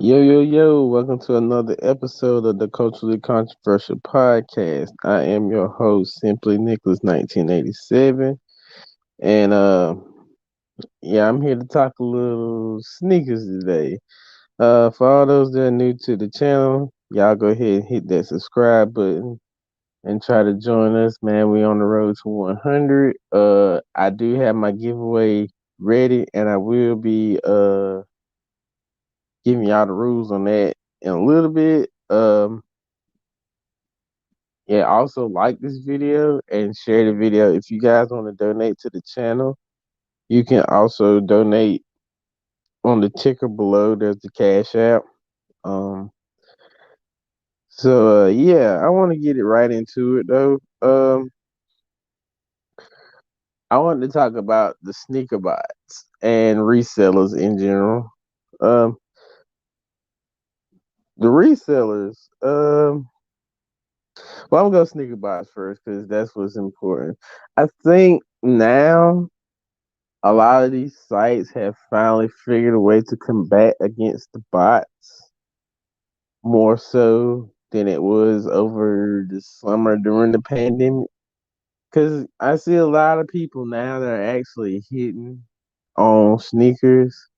Yo, yo, yo, welcome to another episode of the Culturally Controversial Podcast. I am your host, Simply Nicholas 1987. And yeah, I'm here to talk a little sneakers today. For all those that are new to the channel, y'all go ahead and hit that subscribe button and try to join us, man. We on the road to 100. I do have my giveaway ready and I will be giving y'all the rules on that in a little bit. Yeah, also like this video and share the video. If you guys want to donate to the channel, you can also donate on the ticker below. There's the Cash App. Um, yeah, I want to get it right into it though. I want to talk about the sneaker bots and resellers in general. Um, the resellers. Well, I'm gonna go sneaker bots first because that's what's important. I think now a lot of these sites have finally figured a way to combat against the bots more so than it was over the summer during the pandemic. Because I see a lot of people now that are actually hitting on sneakers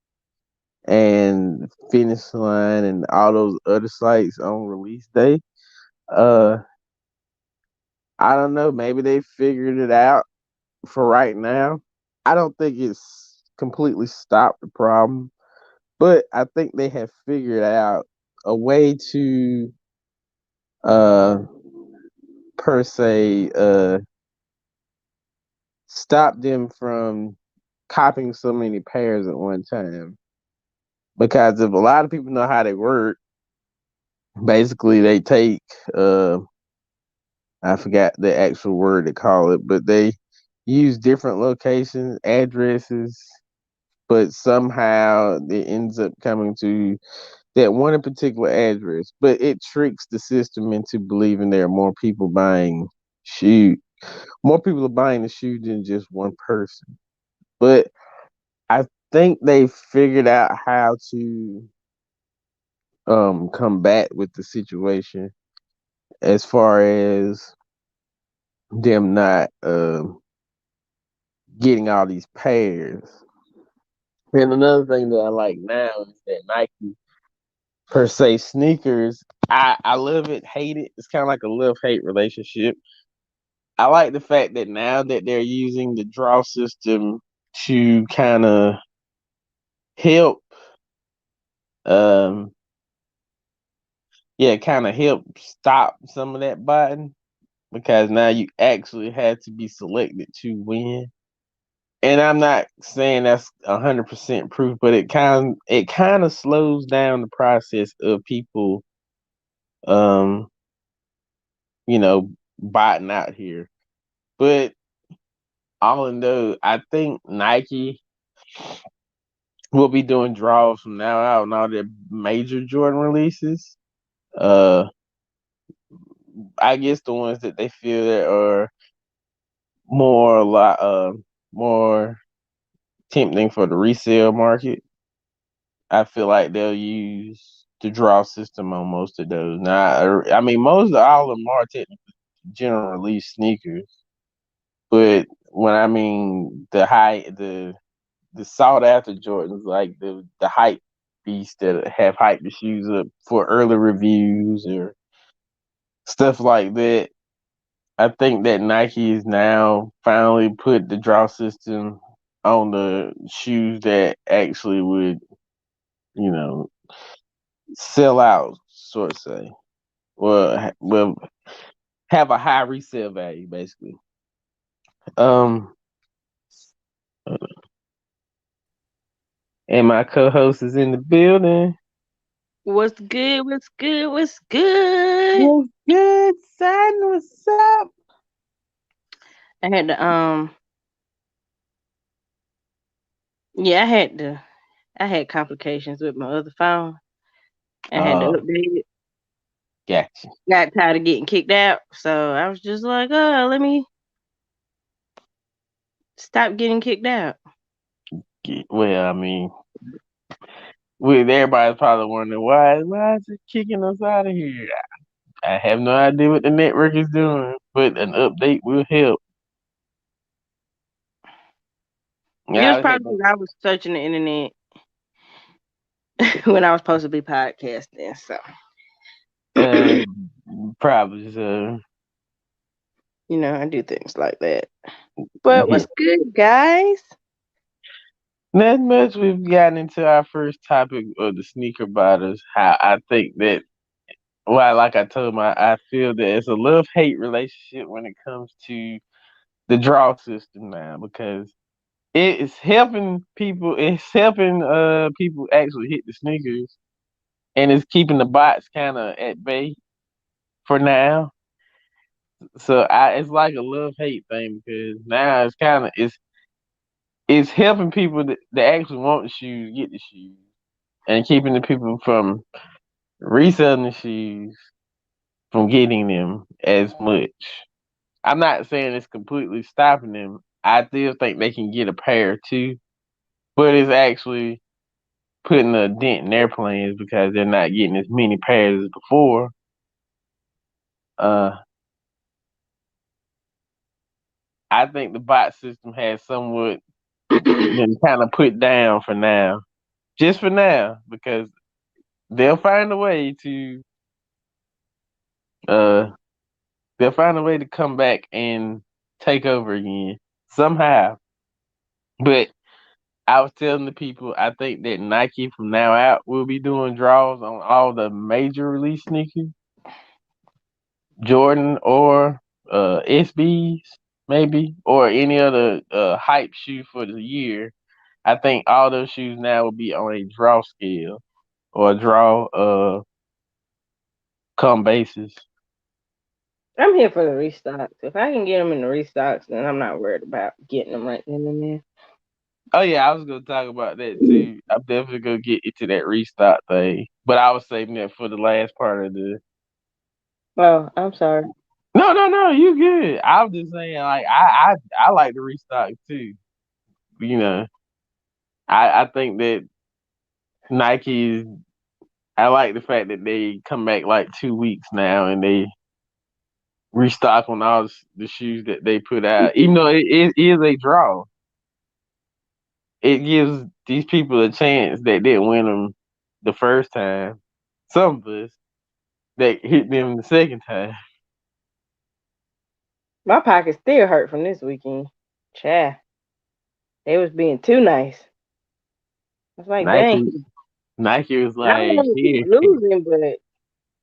and Finish Line and all those other sites on release day. Uh, I don't know. Maybe they figured it out for right now. I don't think it's completely stopped the problem, but I think they have figured out a way to uh per se stop them from copying so many pairs at one time. Because if a lot of people know how they work, basically they take I forgot the actual word to call it, but they use different locations, addresses, but somehow it ends up coming to that one particular address, but it tricks the system into believing there are shoes. More people are buying the shoe than just one person. But I think they figured out how to combat with the situation as far as them not getting all these pairs. And another thing that I like now is that Nike per se sneakers. I love it, hate it. It's kind of like a love hate relationship. I like the fact that now that they're using the draw system to kind of help, um, yeah, kind of help stop some of that button because now you actually had to be selected to win. And I'm not saying that's 100% proof, but it kind of slows down the process of people, um, you know, botting out here. But all in though, I think Nike will be doing draws from now out on all their major Jordan releases. Uh, I guess the ones that they feel that are more a lot more tempting for the resale market. I feel like they'll use the draw system on most of those. Now, I mean, most of all of them are technically general release sneakers, but when I mean the sought after Jordans, like the hype beasts that have hyped the shoes up for early reviews or stuff like that. I think that Nike is now finally put the draw system on the shoes that actually would, you know, sell out, sort of say. Well, have a high resale value, basically. Um, and my co-host is in the building. What's good? What's good? What's good? What's good, son? What's up? I had to I had complications with my other phone. I had to Oh, update it. gotcha. Got tired of getting kicked out. So I was just like, oh, let me stop getting kicked out. Well, I mean, with everybody's probably wondering why is it kicking us out of here? I have no idea what the network is doing, but an update will help. It was Yeah, I had probably because I was searching the internet when I was supposed to be podcasting. So, uh, probably so. I do things like that. But Yeah. what's good, guys? Not much. We've gotten into our first topic of the sneaker bottles. How I think that, well, like I told my, I feel that it's a love hate relationship when it comes to the draw system now because it's helping people. It's helping people actually hit the sneakers, and it's keeping the bots kind of at bay for now. So it's like a love hate thing because now it's kind of it's helping people that actually want the shoes get the shoes, and keeping the people from reselling the shoes from getting them as much. I'm not saying it's completely stopping them. I still think they can get a pair too, but it's actually putting a dent in their plans because they're not getting as many pairs as before. Uh, I think the bot system has somewhat been kind of put down for now, just for now, because they'll find a way to uh they'll find a way to come back and take over again somehow. But I was telling the people I think that Nike from now out will be doing draws on all the major release sneakers, Jordan or SBs maybe, or any other hype shoe for the year. I think all those shoes now will be on a draw scale or a draw come basis. I'm here for the restocks. If I can get them in the restocks, then I'm not worried about getting them right then and there. Oh yeah, I was gonna talk about that too. I'm definitely gonna get into that restock thing, but I was saving that for the last part of the. Oh, I'm sorry. No, no, no, you good. I was just saying, like I like the restock too. You know, I think that Nike is. I like the fact that they come back like 2 weeks now and they restock on all the shoes that they put out. Even though it is a draw, it gives these people a chance that didn't win them the first time. Some of us that hit them the second time. My pocket still hurt from this weekend. Chad, they was being too nice. I was like, dang. Nike Nike was I don't like, want to keep here, losing, but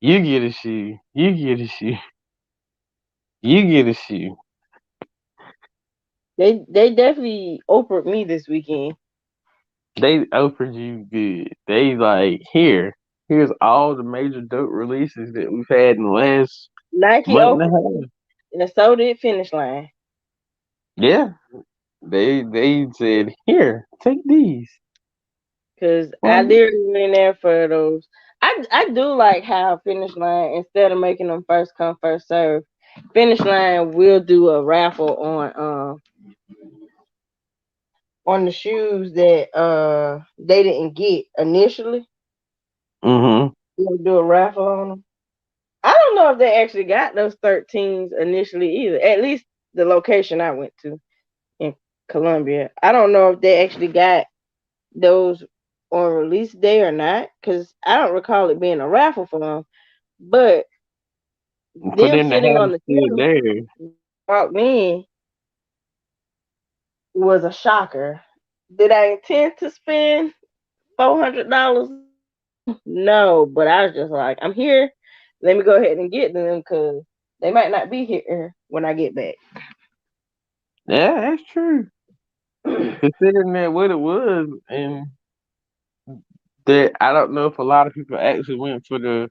you get a shoe, you get a shoe, you get a shoe. they definitely offered me this weekend. They offered you good. They like here's all the major dope releases that we've had in the last Nike month and a offered half. me, and so did Finish Line. Yeah, they said here, take these. Cause I Well, literally went in there for those. I do like how Finish Line, instead of making them first come first serve, Finish Line will do a raffle on the shoes that they didn't get initially. mm-hmm. They'll do a raffle on them. I don't know if they actually got those 13s initially either. At least the location I went to in Columbia. I don't know if they actually got those on release day or not, because I don't recall it being a raffle for them. But For them them to sitting have on it the still shelf there. walked in was a shocker. Did I intend to spend $400 on them? No, but I was just like, I'm here. Let me go ahead and get them because they might not be here when I get back. Yeah, that's true. Considering that what it was, and that I don't know if a lot of people actually went for the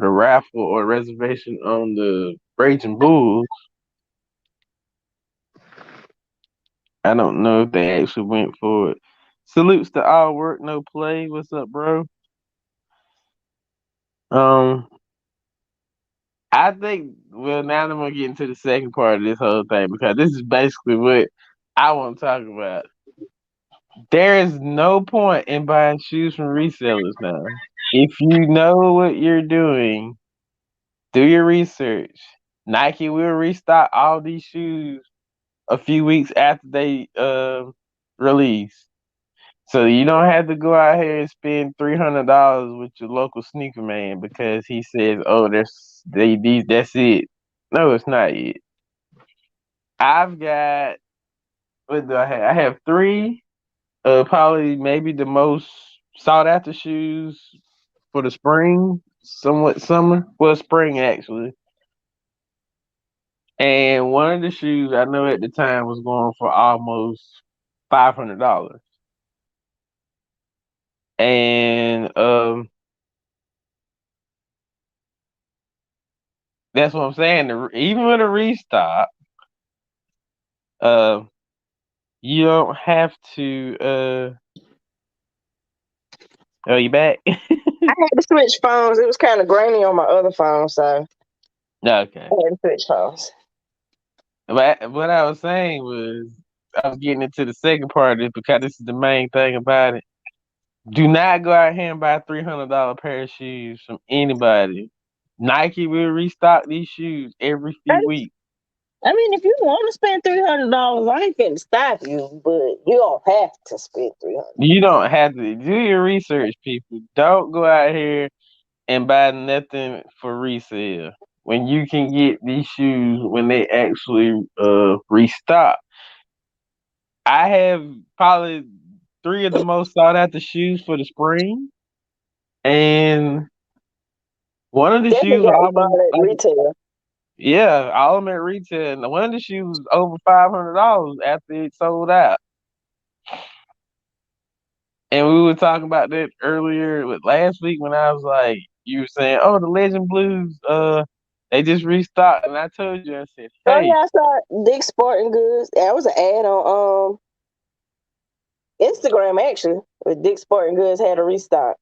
raffle or reservation on the Raging Bulls. I don't know if they actually went for it. Salutes to all work, no play. What's up, bro? Um, I think well now I'm gonna get into the second part of this whole thing because this is basically what I want to talk about. There is no point in buying shoes from resellers now. If you know what you're doing, do your research. Nike will restock all these shoes a few weeks after they release. So you don't have to go out here and spend $300 with your local sneaker man because he says, "Oh, these that's it." No, it's not it. I've got what do I have? I have three, probably maybe the most sought after shoes for the spring, somewhat summer. Well, spring actually. And one of the shoes I know at the time was going for almost $500. And that's what I'm saying. Even with a restock, uh, you don't have to. Oh, you back? I had to switch phones. It was kind of grainy on my other phone, so Okay. I had to switch phones. But what I was saying was, I was getting into the second part of it because this is the main thing about it. Do not go out here and buy $300 pair of shoes from anybody. Nike will restock these shoes every few weeks. I mean, if you want to spend $300, I ain't finna stop you, but you don't have to spend $300. You don't have to do your research, people. Don't go out here and buy nothing for resale when you can get these shoes when they actually restock. I have probably three of the most sought after shoes for the spring, and one of the Definitely shoes got to almost start at like retail. yeah, all of them at retail, and one of the shoes was over $500 after it sold out. And we were talking about that earlier with last week when I was like, you were saying, "Oh, the Legend Blues, they just restocked," and I told you, I said, Oh "Hey," yeah, I saw Dick's Sporting Goods. That was an ad on Instagram actually. With Dick's Sporting Goods had a restock.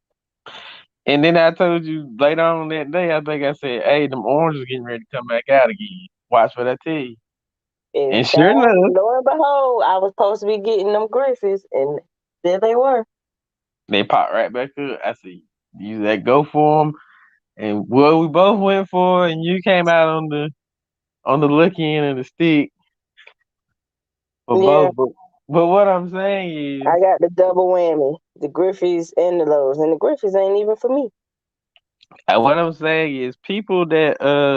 and then I told you later on that day, I think I said, "Hey, them oranges getting ready to come back out again. Watch what I tell you." And And sure enough, lo and behold, I was supposed to be getting them Griffiths, and there they were. they popped right back up. I said, "You that go for them," and well, we both went for it, and you came out on the lucky end of the stick for Yeah, both. But what I'm saying I is, got the double whammy, the Griffiths and the Lows, and the Griffiths ain't even for me. what I'm saying is, people that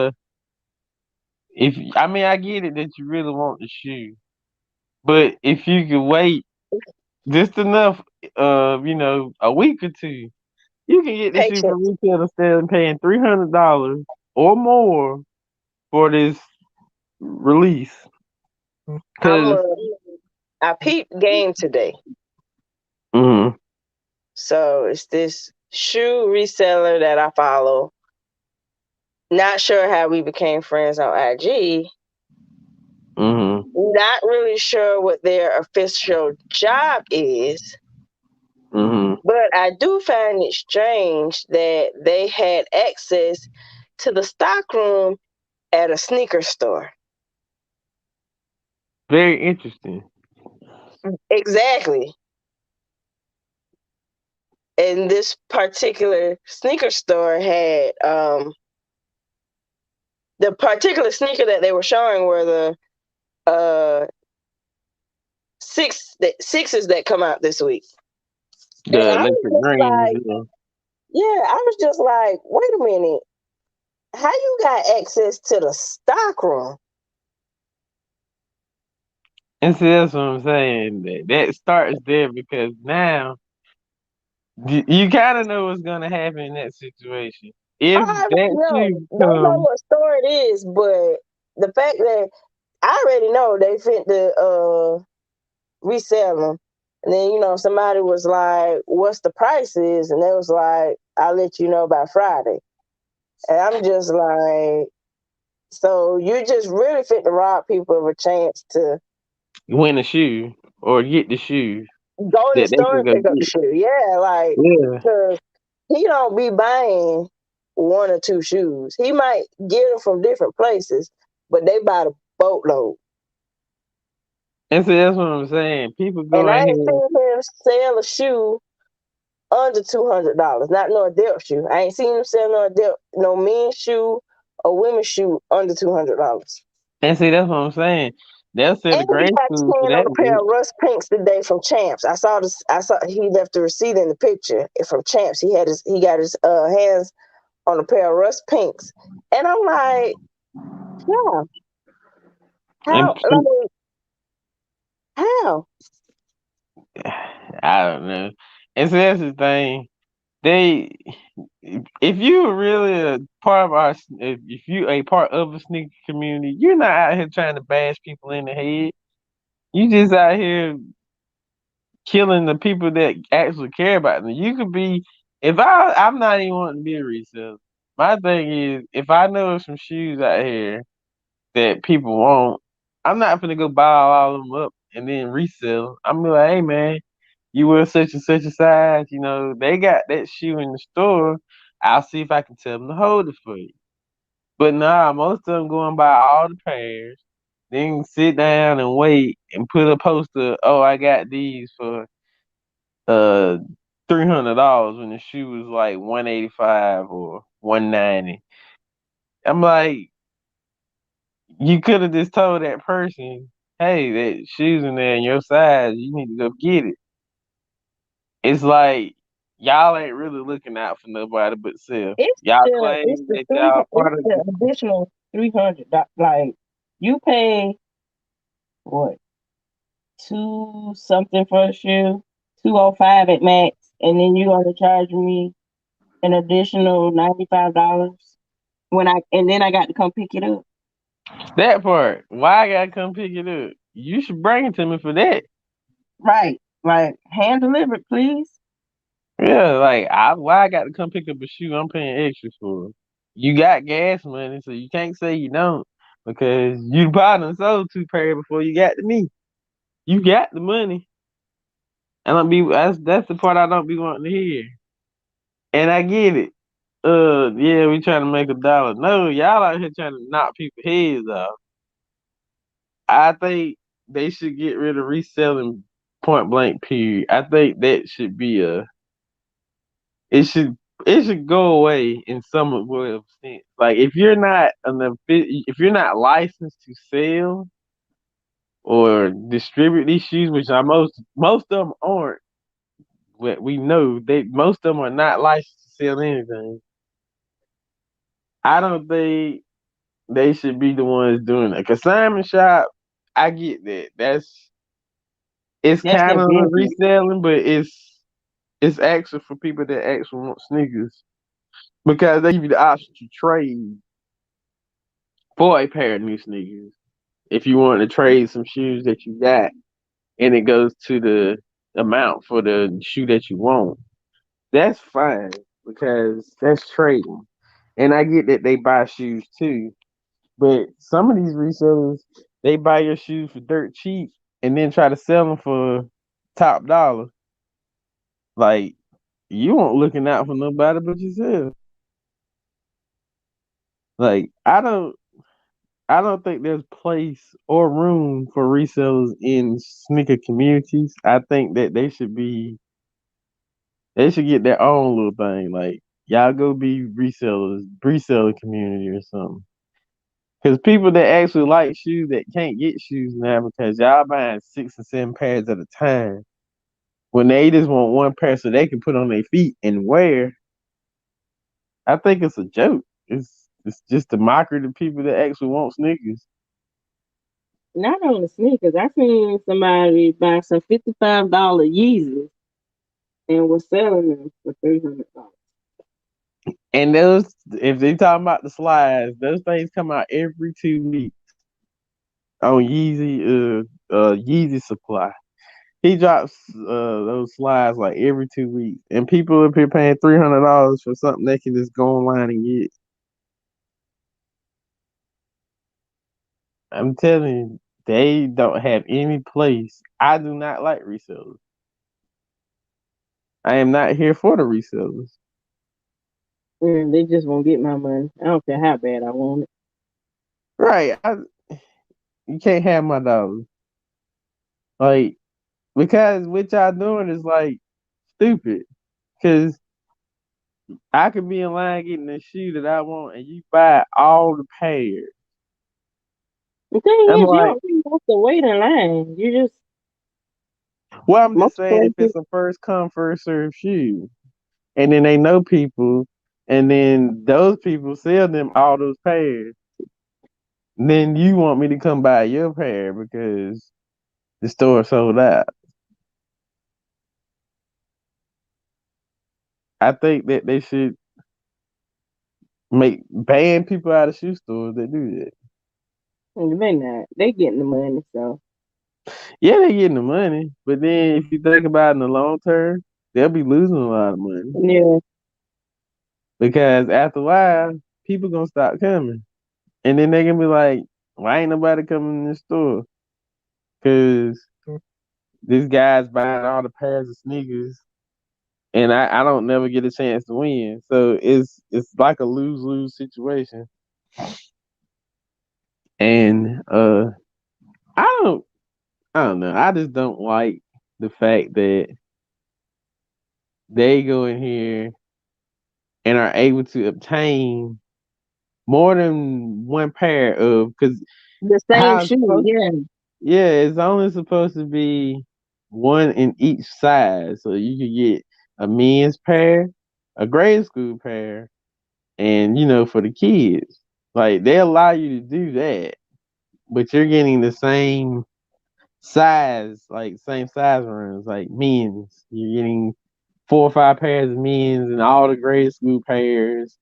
if I mean, I get it that you really want the shoe, but if you could wait just enough, a week or two, you can get this shoe from Patience. retail instead of paying $300 or more for this release. I'm Cause, I peeped game today. mm, So it's this shoe reseller that I follow. Not sure how we became friends on IG. mm, Not really sure what their official job is, mm, but I do find it strange that they had access to the stockroom at a sneaker store. very interesting. Exactly. And this particular sneaker store had the particular sneaker that they were showing were the uh sixes that come out this week. And The I was electric just greens, like, yeah. yeah, I was just like, wait a minute, how you got access to the stock room? And see, that's what I'm saying. That starts there because now you kind of know what's gonna happen in that situation. If I already that know. shoe Don't know comes, what store it is, but the fact that I already know they fit the resell them. And then, somebody was like, what's the price is? And they was like, I'll let you know by Friday. And I'm just like, so you just really fit to rob people of a chance to win a shoe or get the shoe go in the that they store can and go pick up the get. shoe. Yeah, like, Yeah. because he don't be buying one or two shoes. He might get them from different places, but they buy the boatload. And see, that's what I'm saying. People And go I in ain't here. seen him sell a shoe under $200. Not no adult shoe. I ain't seen him sell no men's shoe or women's shoe under $200. And see, that's what I'm saying. They'll sell the And he grade got school for 10 on that a pair much. of Russ Pinks today from Champs. I saw this. I saw he left the receipt in the picture from Champs. He got his hands on a pair of Russ Pinks, and I'm like, yeah, And how like how? I don't know. And so that's the thing. They, if you really a part of our, if you a part of a sneaker community, you're not out here trying to bash people in the head. You just out here killing the people that actually care about them. You could be, if I'm not even wanting to be a reseller. My thing is, if I know of some shoes out here that people want, I'm not gonna go buy all of them up and then resell 'em. I'm gonna be like, hey man, you wear such and such a size, they got that shoe in the store. I'll see if I can tell them to hold it for you. But nah, most of them go and buy all the pairs, then sit down and wait and put a poster. Oh, I got these for uh $300 when the shoe was like 185 or 190. I'm like, you could have just told that person, hey, that shoe's in there in your size, you need to go get it. It's like y'all ain't really looking out for nobody but self. Y'all claim that y'all It's part of the additional $300. Like you pay what 2 something for a shoe, 205 at max, and then you gonna charge me an additional $95 and then I got to come pick it up. that part. Why I gotta come pick it up? You should bring it to me for that. Right, like hand delivered, please. Yeah, like why I got to come pick up a shoe I'm paying extra for? You got gas money, so you can't say you don't because you probably done sold 2 pair before you got to me. You got the money, and that's the part I don't be wanting to hear. And I get it. Yeah, we trying to make $1. No, y'all out here trying to knock people's heads off. I think they should get rid of reselling point blank. Period. I think that should be it should it should go away in some way of sense. Like if you're not licensed to sell or distribute these shoes, which most of them aren't. We know they most of them are not licensed to sell anything. I don't think they should be the ones doing it. Consignment shop, I get that. It's That's kind their of business. reselling, but it's actually for people that actually want sneakers because they give you the option to trade for a pair of new sneakers. If you want to trade some shoes that you got, and it goes to the amount for the shoe that you want, that's fine because that's trading. And I get that they buy shoes too, but some of these resellers they buy your shoes for dirt cheap and then try to sell them for top dollar. Like you weren't looking out for nobody but yourself. Like I don't think there's place or room for resellers in sneaker communities. I think that they should get their own little thing. Like y'all go be resellers, reseller community or something. Because people that actually like shoes that can't get shoes now because y'all buying 6 and 7 pairs at a time. When they just want one pair so they can put on their feet and wear, I think it's a joke. It's just a mockery to people that actually want sneakers. Not only sneakers, I seen somebody buy some $55 Yeezys and was selling them for $300. And those, if they talking about the slides, those things come out every 2 weeks on Yeezy supply. He drops those slides like every 2 weeks, and people up here paying $300 for something they can just go online and get. I'm telling you, they don't have any place. I do not like resellers. I am not here for the resellers. They just won't get my money. I don't care how bad I want it. Right? You can't have my dollars. Like, because what y'all doing is like stupid. Cause I could be in line getting the shoe that I want, and you buy all the pairs. The thing I'm is, you like, don't really have to wait in line. You just well, I'm just most saying if places. it's a first come first serve shoe, and then they know people, and then those people sell them all those pairs, then you want me to come buy your pair because the store sold out. I think that they should make ban people out of shoe stores that do that. They not. They getting the money, so Yeah, they getting the money, but then if you think about it in the long term, they'll be losing a lot of money yeah. because after a while, people gonna stop coming, and then they gonna be like, "Why ain't nobody coming in this store?" Because this guy's buying all the pairs of sneakers, and I don't never get a chance to win. So it's like a lose lose situation, and I don't I don't know. I just don't like the fact that they go in here and are able to obtain more than one pair of because The same how it's shoe, supposed yeah. yeah, it's only supposed to be one in each size. So you could get a men's pair, a grade school pair, and for the kids. Like they allow you to do that, but you're getting the same size, like same size runs, like men's. You're getting 4 or 5 pairs of men's and all the grade school pairs,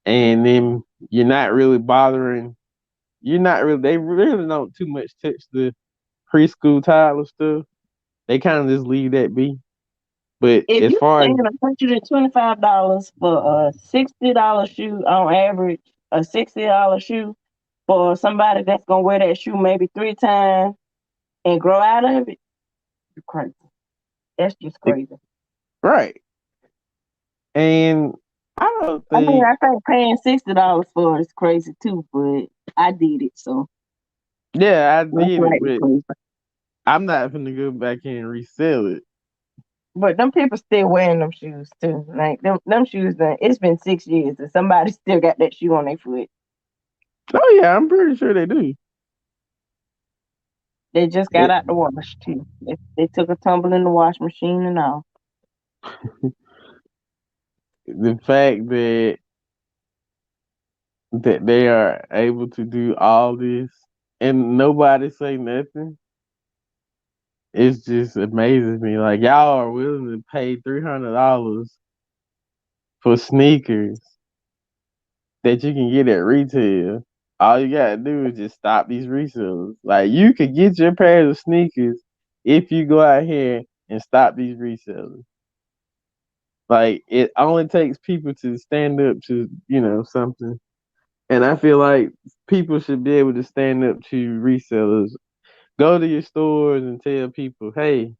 and then you're not really bothering. You're not really. They really don't too much touch the preschool toddler stuff. They kind of just leave that be. But If as you far as paying $125 for a $60 shoe on average, a $60 shoe for somebody that's gonna wear that shoe maybe 3 times and grow out of it, you're crazy. That's just crazy. right, and I don't I mean, think. I think paying $60 for it is crazy too, but I did it, so Yeah, I that's did it, right, but crazy. I'm not gonna go back in and resell it. But them people still wearing them shoes too. Like them shoes, it's been 6 years and somebody still got that shoe on their foot. Oh yeah, I'm pretty sure they do. They just got It, out the wash too. They took a tumble in the wash machine and all. the fact that they are able to do all this and nobody say nothing, it just amazes me. Like y'all are willing to pay $300 for sneakers that you can get at retail. All you gotta do is just stop these resellers. Like you could get your pair of sneakers if you go out here and stop these resellers. Like it only takes people to stand up to something, and I feel like people should be able to stand up to resellers. Go to your stores and tell people, hey,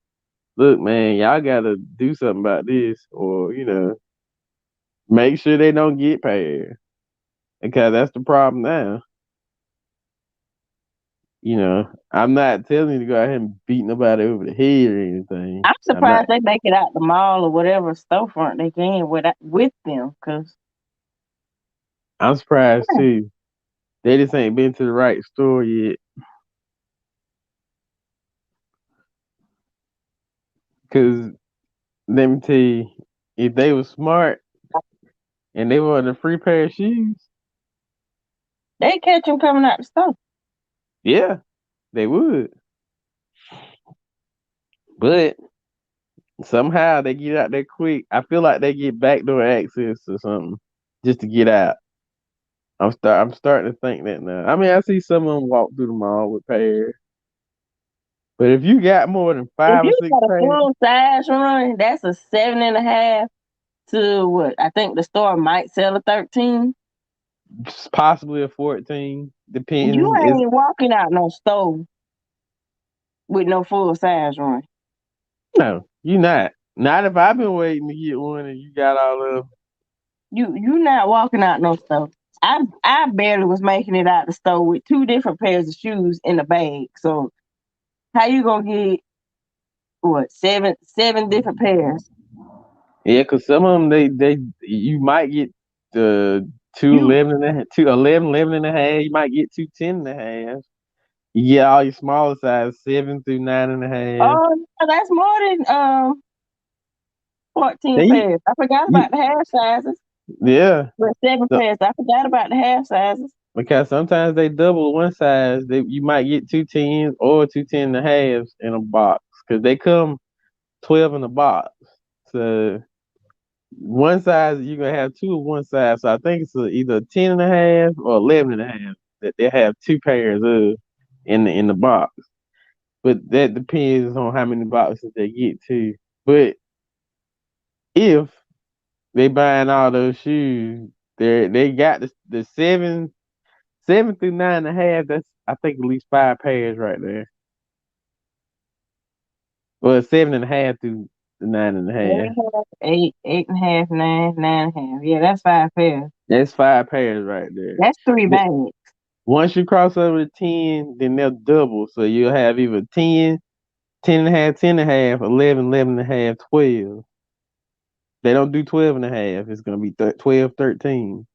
look, man, y'all gotta do something about this, or make sure they don't get paid because that's the problem now. I'm not telling you to go out here and beat nobody over the head or anything. I'm I'm not. surprised they make it out the mall or whatever storefront they can with them, cause I'm surprised too. They just ain't been to the right store yet. Cause let me tell you, if they were smart and they wanted a free pair of shoes, they catch them coming out the store. yeah, they would. But somehow they get out there quick. I feel like they get backdoor access or something just to get out. I'm starting to think that now. I mean, I see some of them walk through the mall with pairs, but if you got more than If five or you six got a pairs, full size run, that's a 7.5 to what I think the store might sell a 13. possibly a 14, You depending. Is ain't walking out no store with no full size run. no, you not. Not if I've been waiting to get one and you got all of. You not walking out no store. I barely was making it out the store with 2 different pairs of shoes in the bag. So how you gonna get what, seven different pairs. Yeah, cause some of them they you might get the two You 11 and a, two 11, 11 and a half. You might get two 10 and a half. You get all your smaller size 7 through 9.5. oh yeah, that's more than 14 Then pairs. I forgot you about the half sizes. yeah. But 7 pairs. I forgot about the half sizes. Because sometimes they double one size. You might get two tens or two 10.5s in a box because they come 12 in a box. So one size you're gonna have two of one size. So I think it's either a 10.5 or 11.5 that they have two pairs of in the box. But that depends on how many boxes they get to. But if they buying all those shoes, they got the 7 through 9.5. That's I think at least 5 pairs right there. Well, 7.5 through the 9.5. 8.5, 8.5, 9, 9.5. Yeah, that's 5 pairs. That's 5 pairs right there. That's 3 But bags. once you cross over the 10, then they'll double. So you'll have either 10, 10.5, 10.5, 11, 11.5, 12. They don't do 12.5. It's gonna be 12, 13.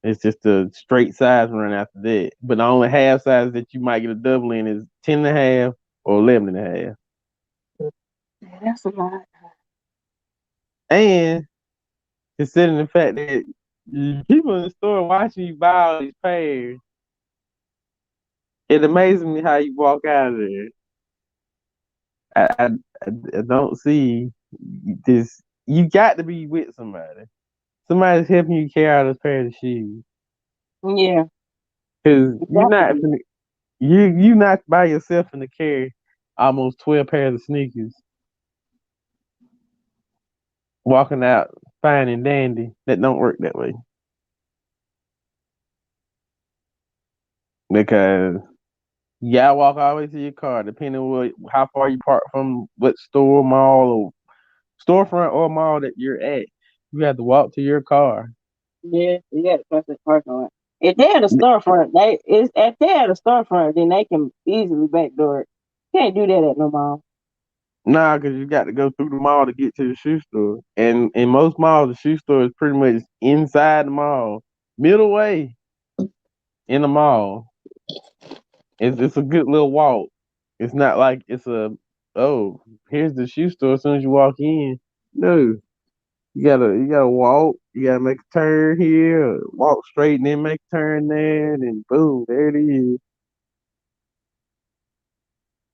It's just a straight size run after that. But the only half size that you might get a double in is 10.5 or 11.5. Yeah, that's a lot. And considering the fact that people in the store watching you buy all these pairs, it amazes me how you walk out of there. I, I, I don't see this. You got to be with somebody. Somebody's helping you carry out those pairs of shoes. Yeah, Cause you got to be. you not by yourself in the carry almost 12 pairs of sneakers, walking out fine and dandy. That don't work that way. Because you gotta walk all the way to your car, depending on how far you park from what store, mall, or storefront or mall that you're at. You have to walk to your car. Yeah, you got to cross the parking lot. If they're at a storefront, if they're at a storefront, then they can easily backdoor it. Can't do that at no mall. Nah, because you got to go through the mall to get to the shoe store. And in most malls, the shoe store is pretty much inside the mall, middle way in the mall. It's a good little walk. It's not like it's oh, here's the shoe store as soon as you walk in. No. You gotta walk, you gotta make a turn here, walk straight and then make a turn there, and then boom, there it is.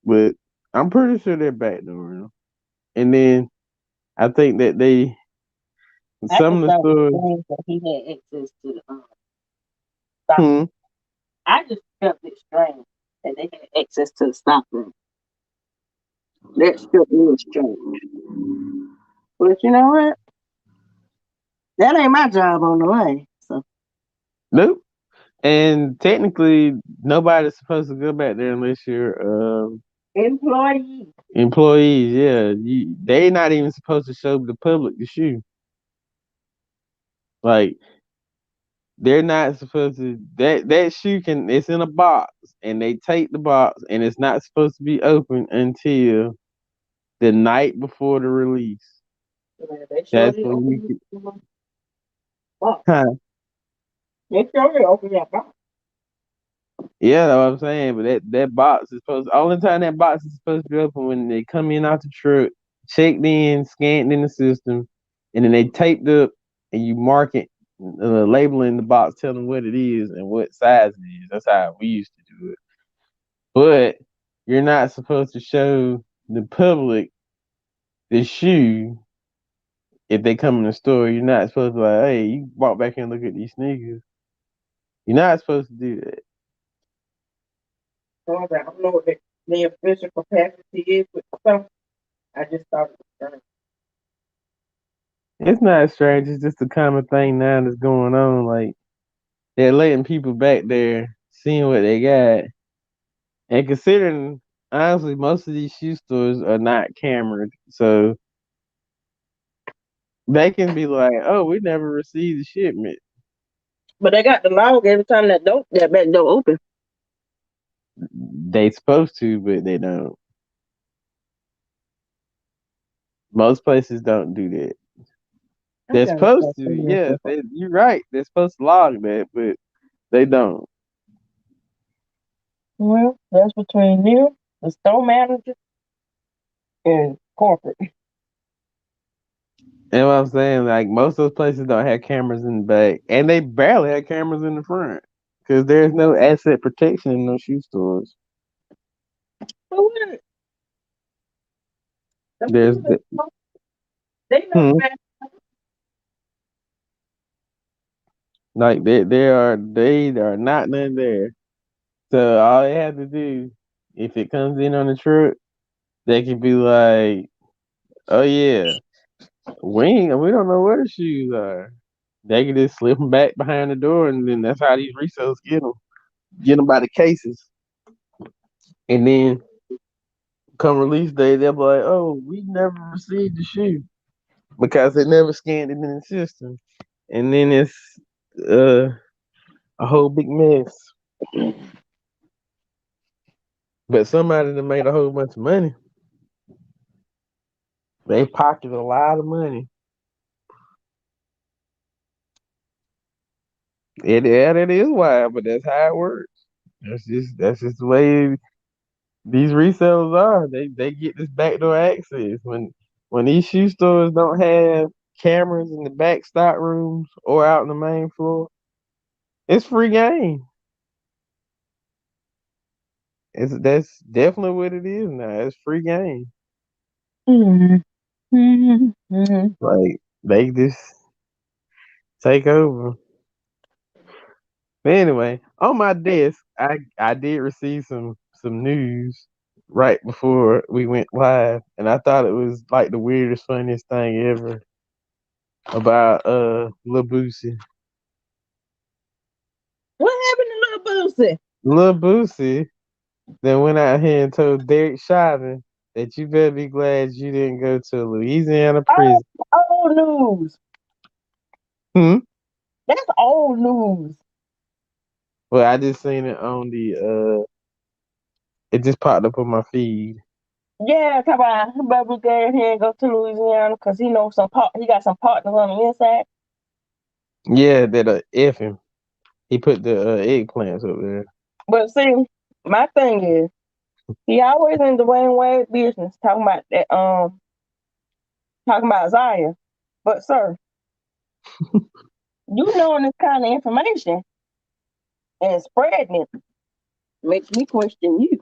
But I'm pretty sure they're back door. And then I think that I some just of the thought it was stores, strange that he had access to the stock. hmm, I just felt it strange that they had access to the stock room. That struck me as strange. But you know what? That ain't my job on the line. So nope. And technically, nobody's supposed to go back there unless you're employee. employees. Yeah, they not even supposed to show the public the shoe. Like they're not supposed to. That shoe can. It's in a box, and they take the box, and it's not supposed to be open until the night before the release. They sure That's did when you open the box. can. They sure did open that box. Yeah, that's what I'm saying. But that box is supposed. Only time that box is supposed to be open when they come in out the truck, checked in, scanned in the system, and then they taped up, and you mark it, labeling the box, telling what it is and what size it is. That's how we used to do it. But you're not supposed to show the public the shoe if they come in the store. You're not supposed to be like, hey, you walk back here and look at these sneakers. You're not supposed to do that. So I don't know what the official capacity is with stuff. I just thought it was strange. It's not strange. It's just a common thing now that's going on. Like they're letting people back there seeing what they got, and considering honestly, most of these shoe stores are not cambered, so they can be like, "Oh, we never received the shipment." But they got the log every time that back door open. They supposed to, but they don't. Most places don't do that. I They're gotta supposed start to, doing yeah. that. You're right. They're supposed to log that, but they don't. Well, that's between you, the store manager, and corporate. And what I'm saying, like most of those places don't have cameras in the back, and they barely have cameras in the front because there's no asset protection in those shoe stores. But what? The There's people the, they know hmm, better. like they are not none there. So all they have to do, if it comes in on the truck, they can be like, "Oh yeah, we don't know where the shoes are." They can just slip them back behind the door, and then that's how these resellers get them by the cases, and then come release day, they'll be like, "Oh, we never received the shoe because they never scanned it in the system," and then it's uh, a whole big mess. But somebody that made a whole bunch of money, they pocket a lot of money. Yeah, that is wild, but that's how it works. That's just the way these resellers are. They get this backdoor access when these shoe stores don't have cameras in the back stock rooms or out on the main floor. It's free game. That's definitely what it is now. It's free game. Mm-hmm. Mm-hmm. Like they just take over. But anyway, on my desk, I did receive some news right before we went live, and I thought it was like the weirdest, funniest thing ever about Lil Boosie. What happened to Lil Boosie? Lil Boosie then went out here and told Derek Chauvin that you better be glad you didn't go to a Louisiana Oh, prison. old news. Hmm? That's old news. Well, I just seen it on it just popped up on my feed. Yeah, talk about Bubba Gary here and go to Louisiana because he knows he got some partners on the inside. Yeah, that F him. He put the eggplants up there. But see, my thing is, he always in Dwayne Wade business talking about that talking about Zaya. But sir, you knowing this kind of information and spreading it makes me question you.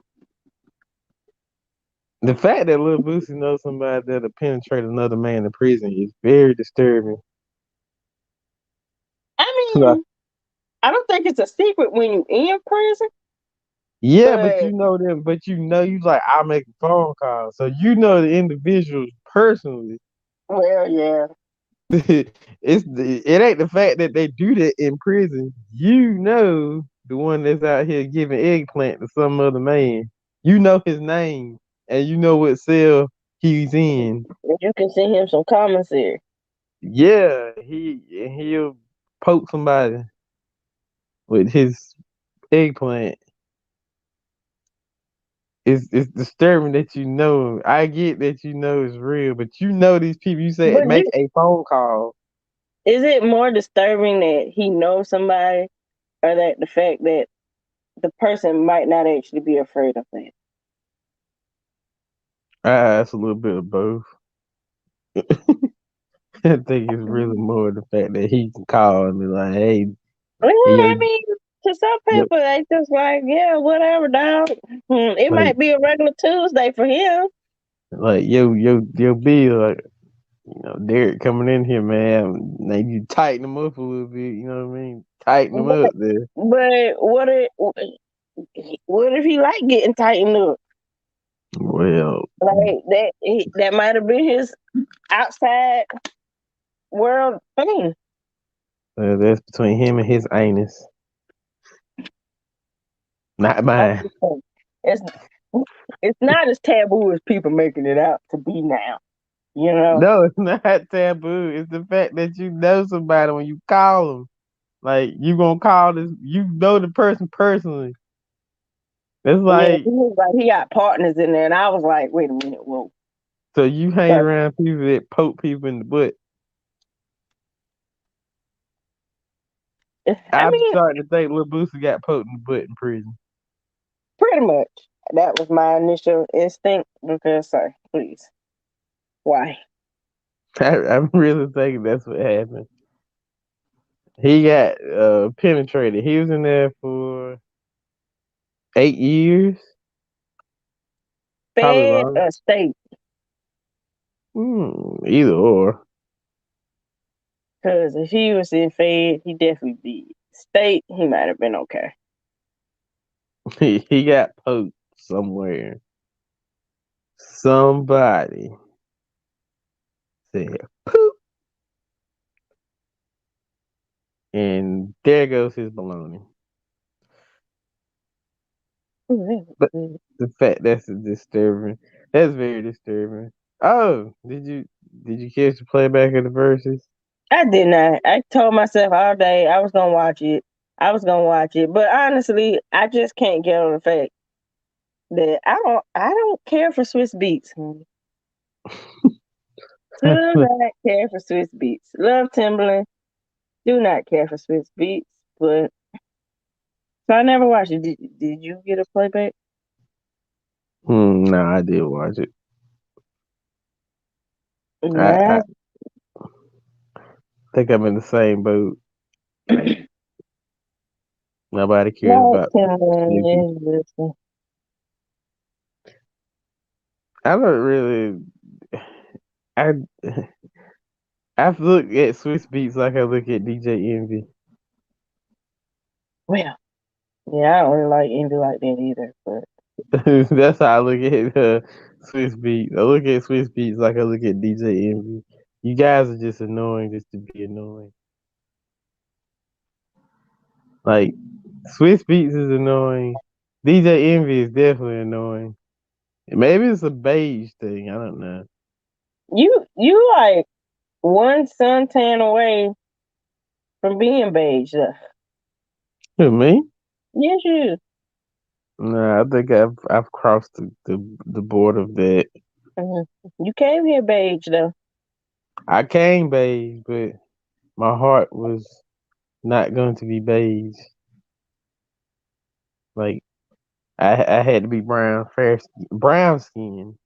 The fact that Lil Boosie knows somebody that'll penetrate another man in prison is very disturbing. I Like, mean, I don't think it's a secret when you in prison, yeah, but but you know them, but you like I make a phone call, so you know the individuals personally. well, yeah. It ain't the fact that they do that in prison. You know the one that's out here giving eggplant to some other man. You know his name and you know what cell he's in. You can send him some commissary. Yeah, he'll poke somebody with his eggplant. It's disturbing that you know. I get that you know it's real, but you know these people. You say But make a phone call. is it more disturbing that he knows somebody or that the fact that the person might not actually be afraid of that? It's a little bit of both. I think it's really more the fact that he can call and be like, "Hey, Well, yo, I mean, to some yo, people, they just like, yeah, whatever, dog. It like, might be a regular Tuesday for him. yo, Bill, like, Derek coming in here, man. Now you tighten him up a little bit. You know what I mean? Tighten him But, up there. but what if he like getting tightened up? Well, Like that might have been his outside world thing. that's between him and his anus, not I'm mine. just saying. It's it's not as taboo as people making it out to be now. You know. No, it's not taboo. It's the fact that you know somebody when you call them. Like you gonna call this, you know the person personally. It's Yeah, like, he was like he got partners in there, and I was like, wait a minute, whoa. so you hang So, around people that poke people in the butt. I I'm mean, starting to think Lil Boosie got poked in the butt in prison. pretty much that was my initial instinct because, sir, please, why? I'm really thinking that's what happened. He got penetrated. He was in there for 8 years, probably Fed longer. or state? Either or. Because if he was in Fed, he definitely be state. He might have been okay. He got poked somewhere. Somebody said poop, and there goes his baloney. But the fact that's disturbing. That's very disturbing. Oh, did you catch the playback of the verses? I did not. I told myself all day I was gonna watch it. I was gonna watch it, but honestly, I just can't get over the fact that I don't care for Swiss Beats. Honey. Do not care for Swiss Beats. Love Timberland. Do not care for Swiss Beats. But so I never watched it. Did you get a playback? No, I did watch it. I Nah. think I'm in the same boat. Like nobody cares Love about Snoopy. Timberland. Listen. I don't really. I I look at Swiss Beats like I look at DJ Envy. Well, yeah, I don't really like Envy like that either. But That's how I look at Swiss Beats. I look at Swiss Beats like I look at DJ Envy. You guys are just annoying just to be annoying. Like Swiss Beats is annoying. DJ Envy is definitely annoying. Maybe it's a beige thing. I don't know. you like one suntan away from being beige. Who, me? Yes, you. Nah, I think I've crossed the board of that. Mhm. You came here beige though. I came beige, but my heart was not going to be beige. Like I had to be brown skin.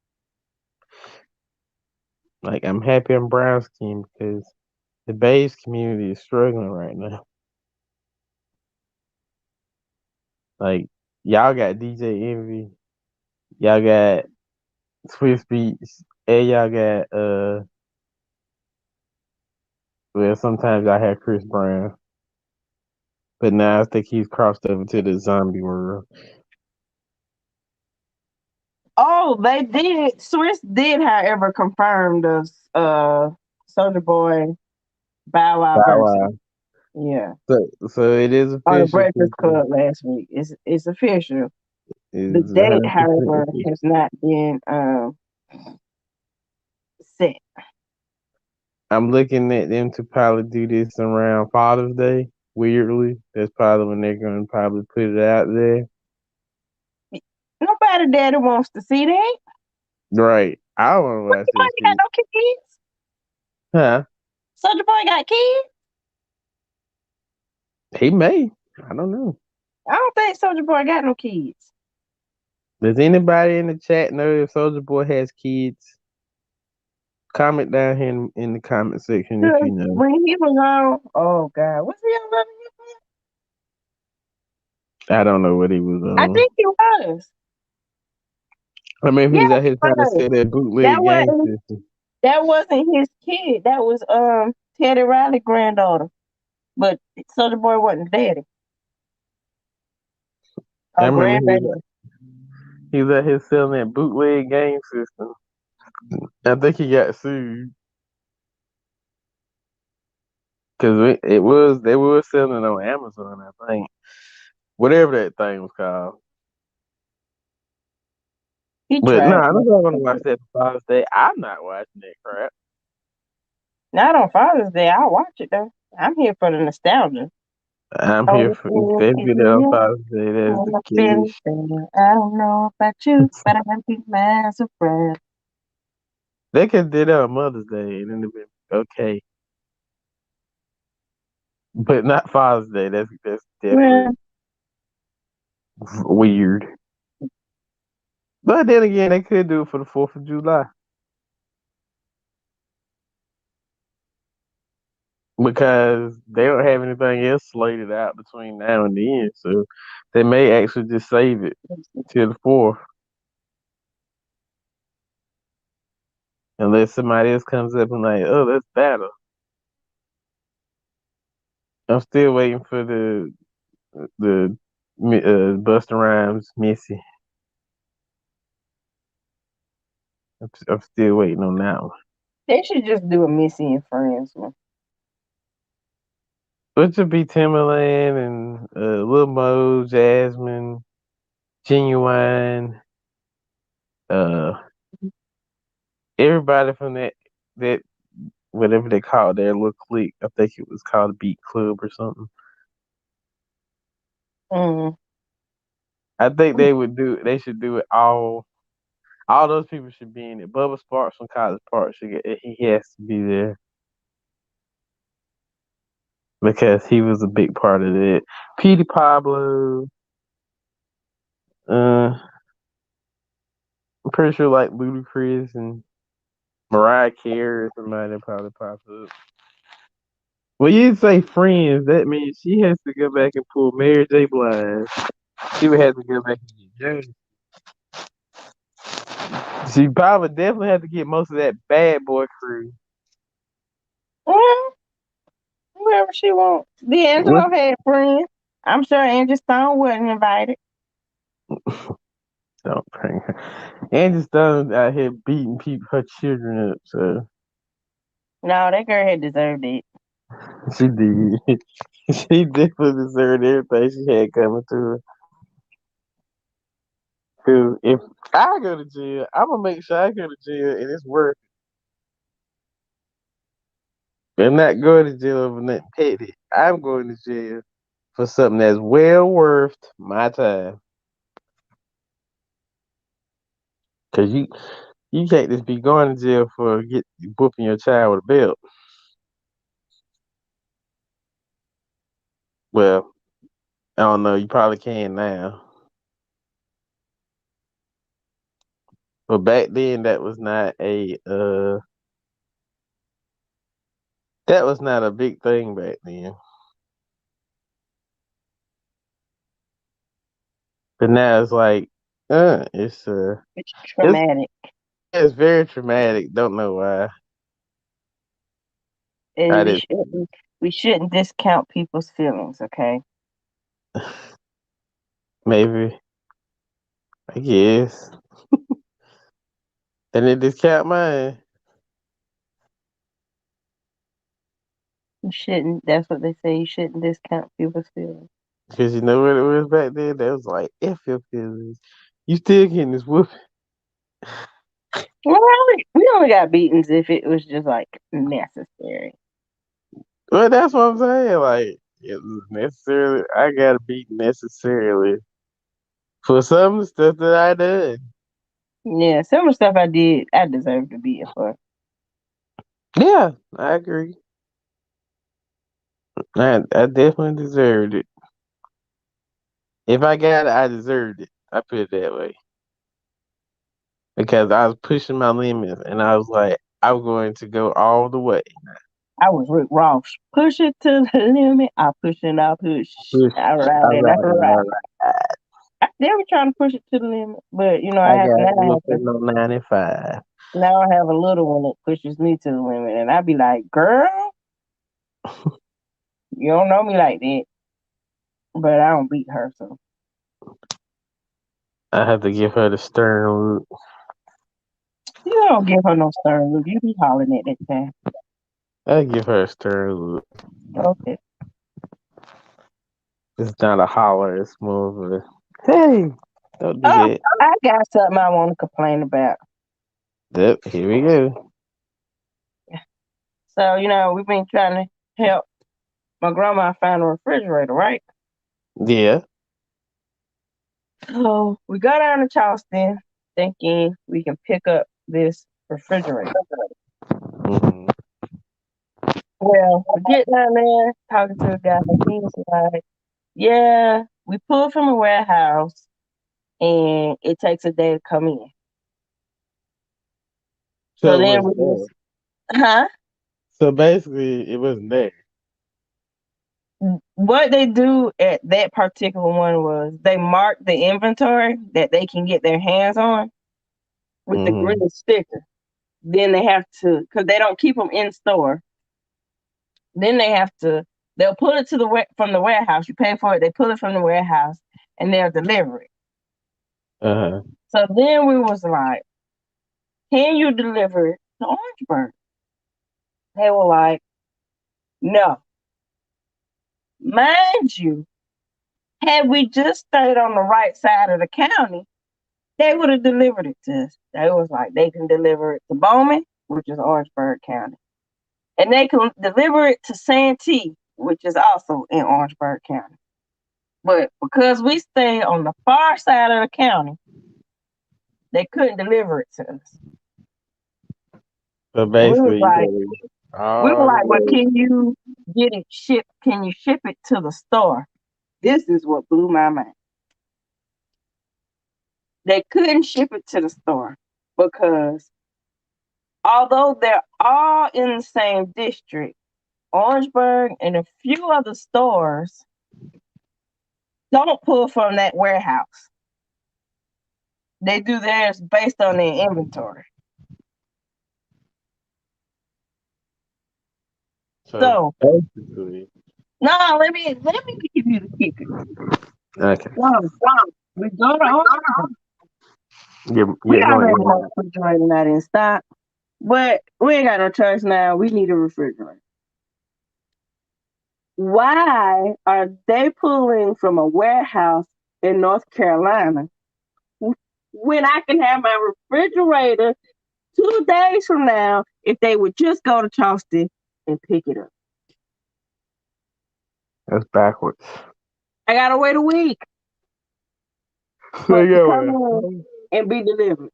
Like I'm happy I'm brown skin because the beige community is struggling right now. Like y'all got DJ Envy, y'all got Swiss Beats, and y'all got well sometimes I have Chris Brown. But now I think he's crossed over to the zombie world. Oh, they did. Swiss did, however, confirm the Soldier Boy Bow Wow Bow versus. Wow. Yeah, So it is on the official, Breakfast people. Club last week. It's official. The It's date, 100% however, official. has not been set. I'm looking at them to probably do this around Father's Day. Weirdly, that's probably when they're going to probably put it out there. Nobody daddy wants to see that. Right. I want to watch Soldier Boy that got shit. no kids. Huh? Soldier Boy got kids. He may. I don't know. I don't think Soldier Boy got no kids. Does anybody in the chat know if Soldier Boy has kids? Comment down here in the comment section if you know. When he was on, oh God, what's he on? Loving You? I don't know what he was I on. think he was. I mean, he Yeah, was out he here trying to was. say that That bootleg game wasn't system. that wasn't his kid. That was Teddy Riley's granddaughter. But Soldier Boy wasn't daddy I or remember grandbaby. he was out here selling that bootleg game system. I think he got sued because they were selling it on Amazon. I think whatever that thing was called. He But no, tried. I don't want to watch that for Father's Day. I'm not watching that crap. Not on Father's Day. I'll watch it though. I'm here for the nostalgia. I'm Oh, here the for if feeling they is do that on real. Father's Day, that's When the I feel case. it, I don't know about you, but I keep my surprise. They could do that on Mother's Day and then it'd be okay. But not Father's Day. That's Well, definitely weird. But then again, they could do it for the 4th of July. Because they don't have anything else slated out between now and then. So they may actually just save it till the 4th. Unless somebody else comes up and like, oh, that's better. I'm still waiting for the Busta Rhymes Missy. I'm still waiting on that one. they should just do a Missy and Friends one. Which would be Timberland and Lil Mo, Jasmine, Genuine, uh, everybody from that whatever they call their little clique. I think it was called a Beat Club or something. Mm. I think they should do it all. All those people should be in it. Bubba Sparks from College Park he has to be there because he was a big part of it. Petey Pablo, I'm pretty sure like Ludacris and Mariah Carey or somebody that probably pops up. Well, you say friends, that means she has to go back and pull Mary J. Blige. She would have to go back and get Jody. She probably definitely had to get most of that bad boy crew. Well, whoever she wants. What? D'Angelo had friends. I'm sure Angie Stone wasn't invited. Don't bring her. Angie Stone out here beating people, her children up, so No, that girl had deserved it. she did. She definitely deserved everything she had coming to her. Cause if I go to jail, I'm gonna make sure I go to jail and it's worth it. I'm not going to jail over nothing petty. I'm going to jail for something that's well worth my time. Cause you can't just be going to jail for whooping your child with a belt. Well, I don't know. You probably can now, but back then that was not a big thing back then. But now it's like, uh, it's uh, It's it's traumatic. it's very traumatic. Don't know why. I And did we shouldn't discount people's feelings, okay? maybe I guess, and it discount mine You shouldn't that's what they say, you shouldn't discount people's feelings. because you know what it was back then. That was like, if your feelings, you still getting this whoop. Well, we only got beatings if it was just like necessary. Well, that's what I'm saying. Like, it was necessarily. I gotta be necessarily for some of the stuff that I done. Yeah, some of the stuff I did, I deserve to be it for. Yeah, I agree. I definitely deserved it. If I got it, I deserved it. I put it that way because I was pushing my limits, and I was like, I'm going to go all the way. I was Rick Ross. Push it to the limit. I push and I push. Push. I ride All and I right, ride. all right. They were trying to push it to the limit, but I got whooping on 95. now I have a little one that pushes me to the limit, and I be like, "Girl, you don't know me like that." But I don't beat her, so I have to give her the stern look. you don't give her no stern look. You be hollering at that time. I give her a stern look. Okay. It's not a holler. It's more of a hey. Don't do Oh, that. I got something I want to complain about. Yep. Here we go. So we've been trying to help my grandma found a refrigerator, right? Yeah. So we go down to Charleston thinking we can pick up this refrigerator. Hmm. Well, we get down there talking to the guy. He's like, yeah, we pulled from a warehouse and it takes a day to come in. So So it then we wasn't was, there. huh? So basically, it wasn't there. What they do at that particular one was they mark the inventory that they can get their hands on with the Hmm. green sticker. Then they have to, because they don't keep them in store. Then they have to, they'll pull it to from the warehouse. You pay for it, they pull it from the warehouse, and they'll deliver it. Uh-huh. So then we was like, can you deliver it to Orangeburg? They were like, no. Mind you, had we just stayed on the right side of the county, they would have delivered it to us. They was like, they can deliver it to Bowman, which is Orangeburg County. And they can deliver it to Santee, which is also in Orangeburg County. But because we stay on the far side of the county, they couldn't deliver it to us. So And we was basically, you like, gotta all the well, way. can you get it shipped? Can you ship it to the store? This is what blew my mind. They couldn't ship it to the store because although they're all in the same district, Orangeburg and a few other stores don't pull from that warehouse. They do theirs based on their inventory. So So basically, no, let me give you the kicker. okay. So we go to Orangeburg. Yeah, We yeah, go already ahead. know the refrigerator not in stock, but we ain't got no choice now. We need a refrigerator. Why are they pulling from a warehouse in North Carolina when I can have my refrigerator 2 days from now if they would just go to Charleston and pick it up? That's backwards. I gotta wait a week So for it to yeah, come in and be delivered.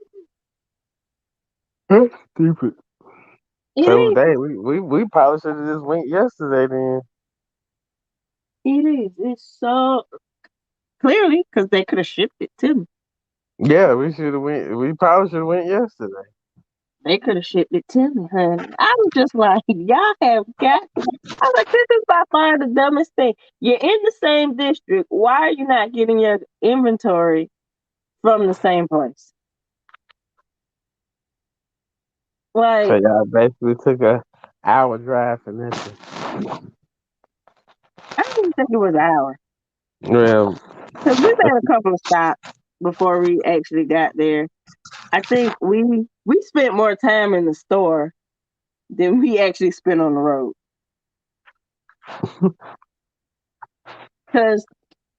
that's stupid. It So is. we probably should have just went yesterday then. It is. It's so clearly because they could have shipped it to me. Yeah, we should have went. We probably should have went yesterday. They could have shipped it to me, honey. I was just like, y'all have got. I was like, this is by far the dumbest thing. You're in the same district. Why are you not getting your inventory from the same place? So Like, y'all basically took a hour drive for nothing. I didn't think it was ours Well, because we made a couple of stops before we actually got there. I think we spent more time in the store than we actually spent on the road because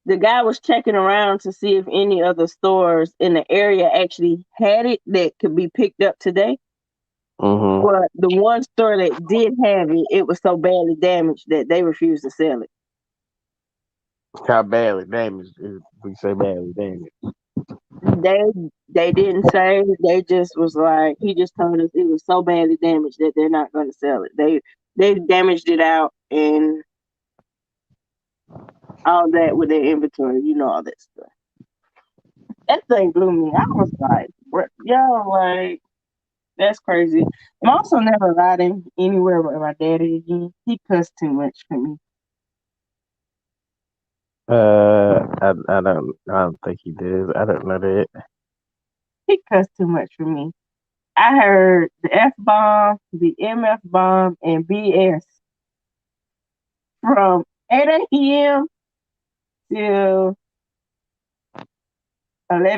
the guy was checking around to see if any other stores in the area actually had it that could be picked up today. mm-hmm. But the one store that did have it, it was so badly damaged that they refused to sell it. How badly damaged? If we say badly damaged. They they didn't say. They just was like he just told us it was so badly damaged that they're not going to sell it. They damaged it out and all that with their inventory. You know all that stuff. That thing blew me. I was like, yo, like that's crazy. I'm also never riding anywhere with my daddy again. He cussed too much for me. I don't think he did. I don't know that. He cussed too much for me. I heard the F bomb, the MF bomb, and BS from 8 a.m. till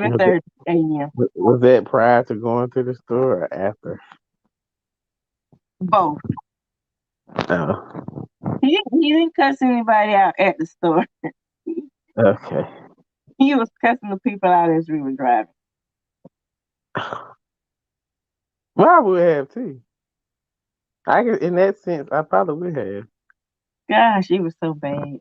Was, it, 11:30 a.m. was that prior to going to the store or after? Both. Oh, He didn't cuss anybody out at the store. okay. He was cussing the people out as we were driving. Well, I would have too. In that sense, I probably would have. Gosh, it was so bad.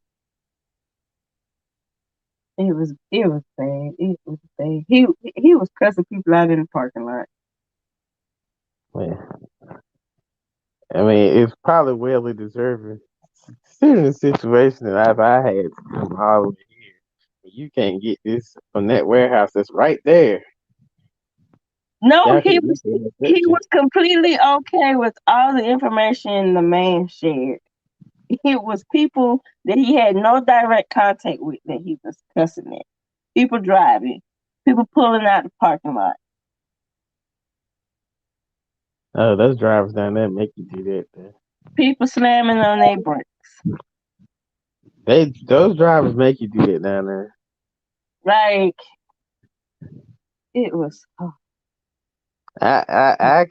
It was bad. It was bad. He was cussing people out in the parking lot. Man, I mean, it's probably well deserving. Considering the situation that I had to come all the way here, you can't get this from that warehouse that's right there. No, Y'all he can't was make an he exception. was completely okay with all the information the man shared. It was people that he had no direct contact with that he was cussing at. People driving, people pulling out the parking lot. Oh, those drivers down there make you do that. Man. People slamming on their brakes. Those drivers make you do that down there. Like it was I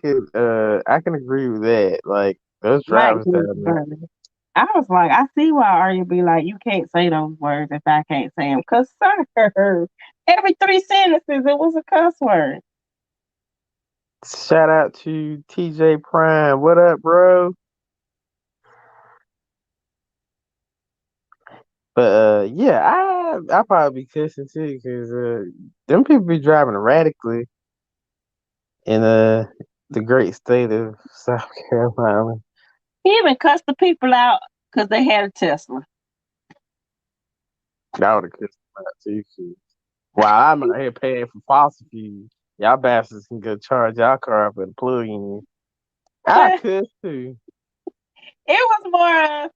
can agree with that. Like those my drivers goodness, down there. brother. I was like, I see why Arya be like, you can't say those words if I can't say them. Cause sir, every 3 sentences it was a cuss word. Shout out to TJ Prime. What up, bro? But yeah, I probably be cussing too because them people be driving erratically in the great state of South Carolina. He even cussed the people out because they had a Tesla. I would have cussed them out too. Shit. While I'm out here paying for fossil fuels, y'all bastards can go charge y'all car up and plug in. I But cuss too. it was more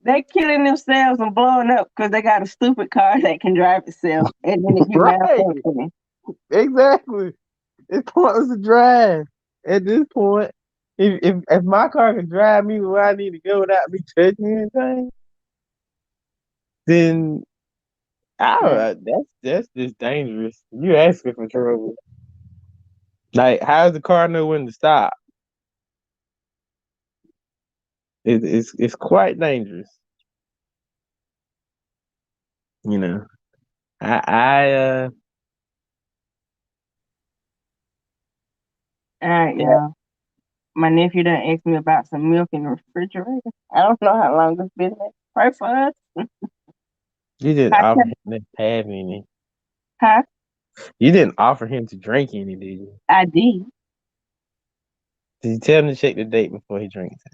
they killing themselves and blowing up because they got a stupid car that can drive itself and then it get Right. malfunctioning. Exactly. It's pointless to drive at this point. If my car can drive me where I need to go without me touching anything, then Yeah. that's just dangerous. You asking for trouble. Like, how does the car know when to stop? It's quite dangerous. You know. I All right, yeah, y'all. My nephew done asked me about some milk in the refrigerator. I don't know how long it's been there. Pray for us. you didn't I offer tell- him to have any. Huh? You didn't offer him to drink any, did you? I did. Did you tell him to check the date before he drinks it?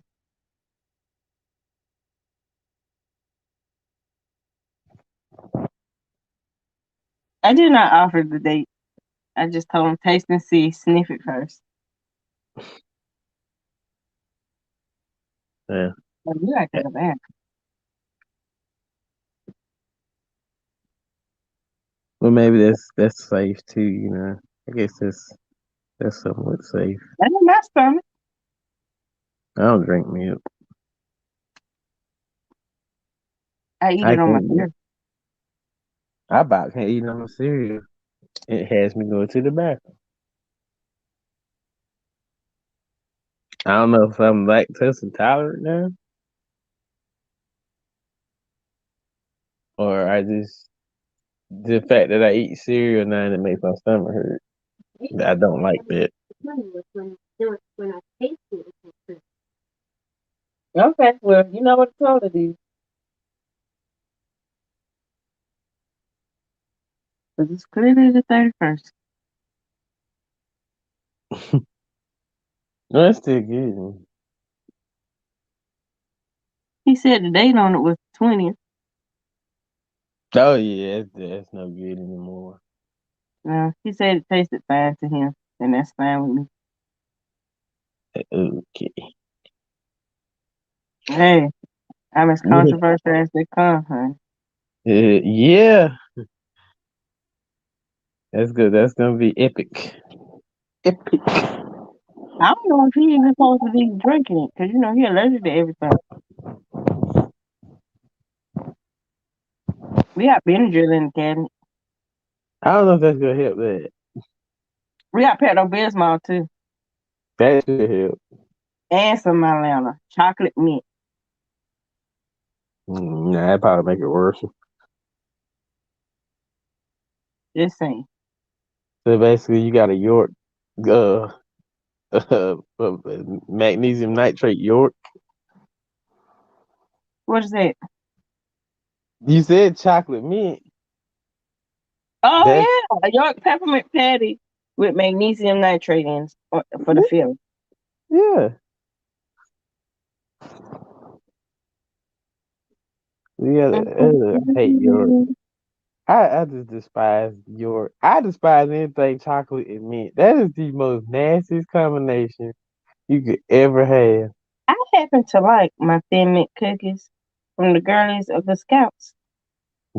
I did not offer the date. I just told him taste and see, sniff it first. Yeah. But you got to go back. Well, maybe that's safe too. You know. I guess that's somewhat safe. That ain't my stomach. I don't drink milk. I eat I it on my can't. ear. I about can't eat no cereal. It has me go to the bathroom. I don't know if I'm lactose intolerant now, or I just the fact that I eat cereal now and it makes my stomach hurt. I don't like that. Okay, well, you know what I told it is. Because it's clearly the 31st. No, it's still good. He said the date on it was the 20th. Oh yeah, that's no good anymore. He said it tasted fine to him, and that's fine with me. Okay. Hey, I'm as controversial as they come, honey. Yeah, that's good. That's gonna be epic. Epic. I don't know if he even supposed to be drinking it, because, he allergic to everything. We got Benadryl in the cabinet. I don't know if that's gonna help that. We got Pepto-Bismol, too. That should help. And some Atlanta. Chocolate mint. Nah, that probably make it worse. Just saying. So basically, you got a York, uh, magnesium nitrate York. What is that? You said chocolate mint. Oh That's yeah, a York peppermint patty with magnesium nitrate in for the filling. yeah. Yeah, I hate York. I just despise York. I despise anything chocolate and mint. That is the most nastiest combination you could ever have. I happen to like my thin mint cookies from the girlies of the Scouts.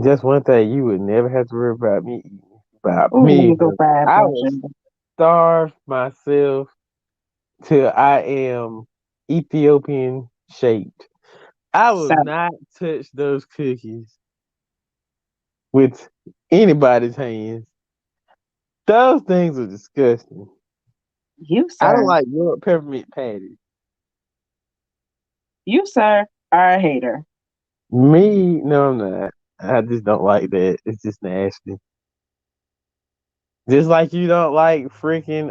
Just one thing you would never have to worry about me eating. About Oh, let me, me go buy a I bunch will of them. starve myself till I am Ethiopian shaped. I will So not touch those cookies with anybody's hands. Those things are disgusting. you, I don't sir, like your peppermint patties. you, sir, are a hater. Me, no, I'm not. I just don't like that. It's just nasty. Just like you don't like freaking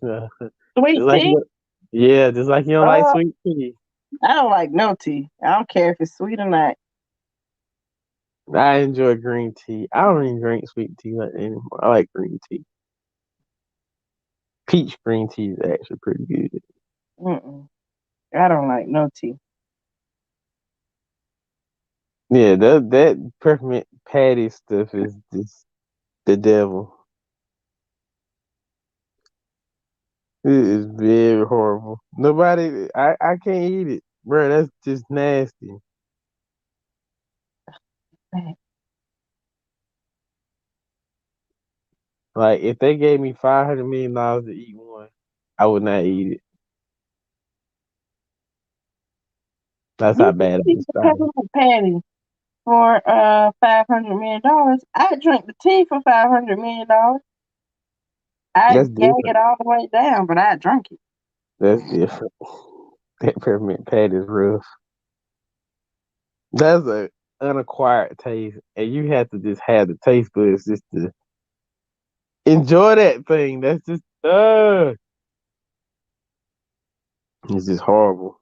just Sweet like tea? you, yeah, just like you don't like Uh, sweet tea. I don't like no tea. I don't care if it's sweet or not. I enjoy green tea. I don't even drink sweet tea like that anymore. I like green tea. Peach green tea is actually pretty good. Mm-mm. I don't like no tea. Yeah, that peppermint patty stuff is just the devil. It is very horrible. Nobody, I can't eat it, bro. That's just nasty. Like if they gave me $500 million to eat one, I would not eat it. That's how You can bad I eat the despise it. peppermint patty for $500 million. I drink the tea for $500 million. I That's gag it different. all the way down, but I drink it. That's different. That peppermint patty is rough. That's a unacquired taste, and you have to just have the taste buds just to enjoy that thing. That's just it's just horrible.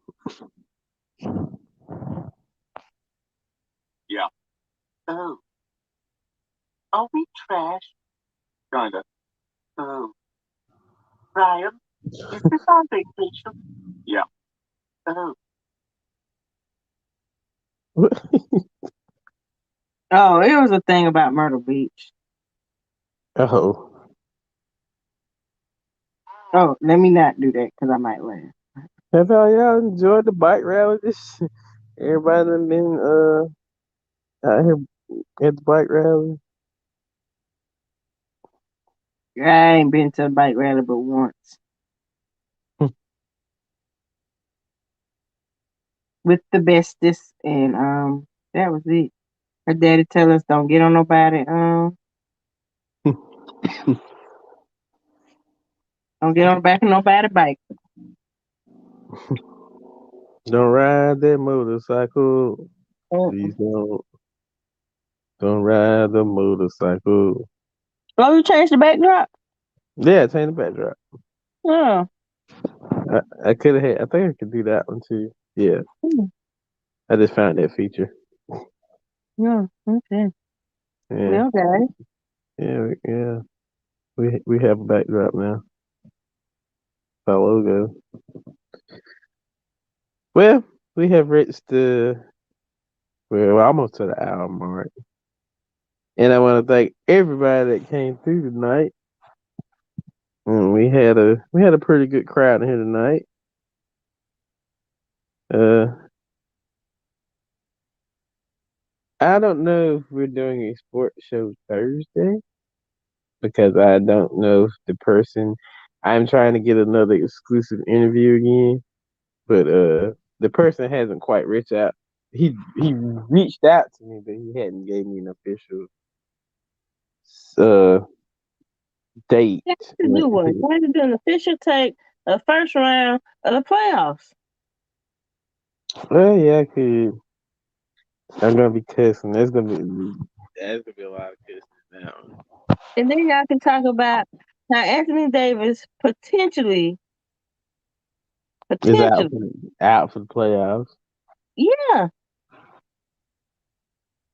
Yeah. Oh, are we trash? Kinda. Oh, Ryan, is this our vacation? Yeah. Oh, Oh, it was a thing about Myrtle Beach. Oh, Oh, let me not do that because I might laugh. have y'all enjoyed the bike rally? This everybody done been out here at the bike rally. I ain't been to a bike rally but once with the bestest, and that was it. Her daddy tell us don't get on nobody don't get on the back of nobody bike. Don't ride that motorcycle. Mm-mm. Please don't ride the motorcycle. Oh, you changed the backdrop? Yeah, change the backdrop. Oh, I could have had. I think I could do that one too. Yeah, mm, I just found that feature. yeah, okay. Yeah, Well, guys, yeah. We have a backdrop now. Our logo. Well, we have reached the we're almost to the hour mark, and I want to thank everybody that came through tonight. We had a pretty good crowd here tonight. Uh, I don't know if we're doing a sports show Thursday because I don't know if the person. I'm trying to get another exclusive interview again, but the person hasn't quite reached out. He reached out to me, but he hadn't gave me an official uh date. you have to do one. You have to do an official take of first round of the playoffs. Well, yeah, I could. I'm gonna be cussing. That's gonna be a lot of cussing now. And then y'all can talk about how Anthony Davis Is potentially, out for the playoffs. yeah.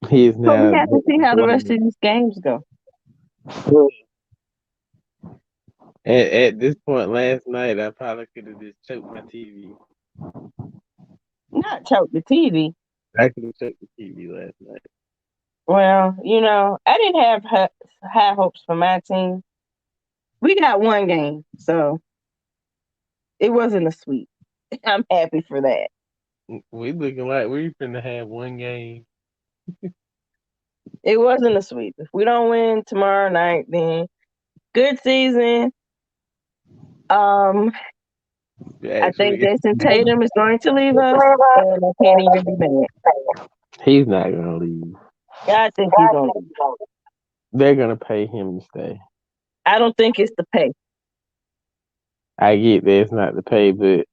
He is But we now have to see how the rest at, of these games go. at this point last night I probably could have just choked my TV. Not choke the TV. I could have choked the TV last night. Well, I didn't have high hopes for my team. We got one game, so it wasn't a sweep. I'm happy for that. We looking like we finna have one game. It wasn't a sweep. If we don't win tomorrow night, then good season. Um, We I actually think Jason Tatum is going to leave us, and I can't even be mad. he's not gonna leave. I think he's gonna leave. They're gonna pay him to stay. I don't think it's the pay. I get that it's not the pay, but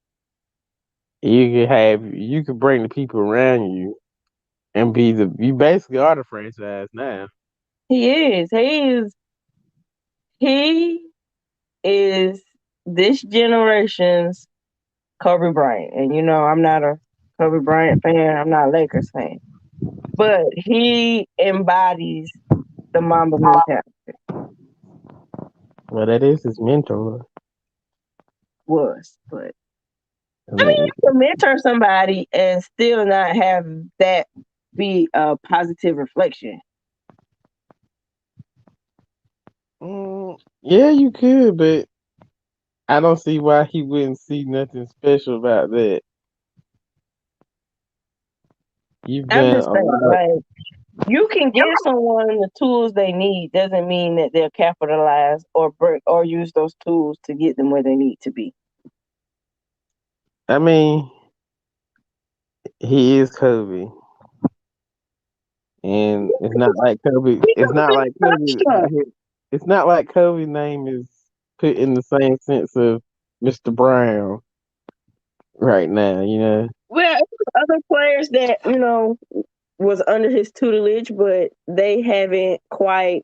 you can bring the people around you and be you basically are the franchise now. He is. He is this generation's Kobe Bryant. And I'm not a Kobe Bryant fan. I'm not a Lakers fan. But he embodies the Mamba mentality. Well, that is his mentor. But I I mean, mean, you can mentor somebody and still not have that be a positive reflection. yeah, you could, but I don't see why he wouldn't see nothing special about that. You've I'm done just a saying, lot. like, you can give someone the tools they need doesn't mean that they'll capitalize or use those tools to get them where they need to be. I mean, he is Kobe, and it's not like Kobe. He It's could not have like been Kobe. starstruck. It's not like Kobe's name is put in the same sense of Mr. Brown right now. Well, it was other players that was under his tutelage, but they haven't quite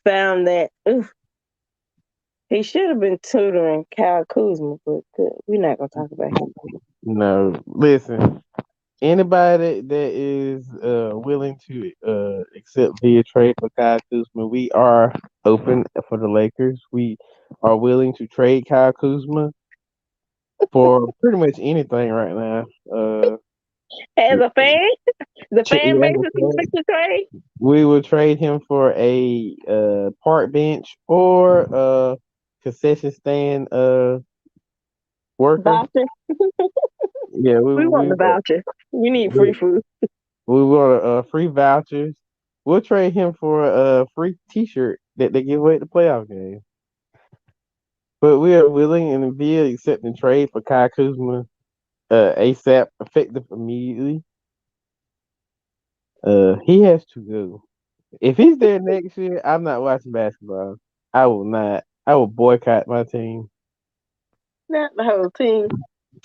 found that. He should have been tutoring Kyle Kuzma, but we're not gonna talk about him. No, listen. Anybody that is willing to accept via trade for Kyle Kuzma, we are open for the Lakers. We are willing to trade Kyle Kuzma for pretty much anything right now. As a fan, the fan base Yeah, is willing to trade. we will trade him for a park bench or a concession stand worker. Voucher. Yeah, We want the voucher. We need free we, food. we want free vouchers. We'll trade him for a free T-shirt that they give away at the playoff game. But we are willing and via accepting trade for Kai Kuzma ASAP, effective immediately. He has to go. If he's there next year, I'm not watching basketball. I will not. I will boycott my team. Not the whole team.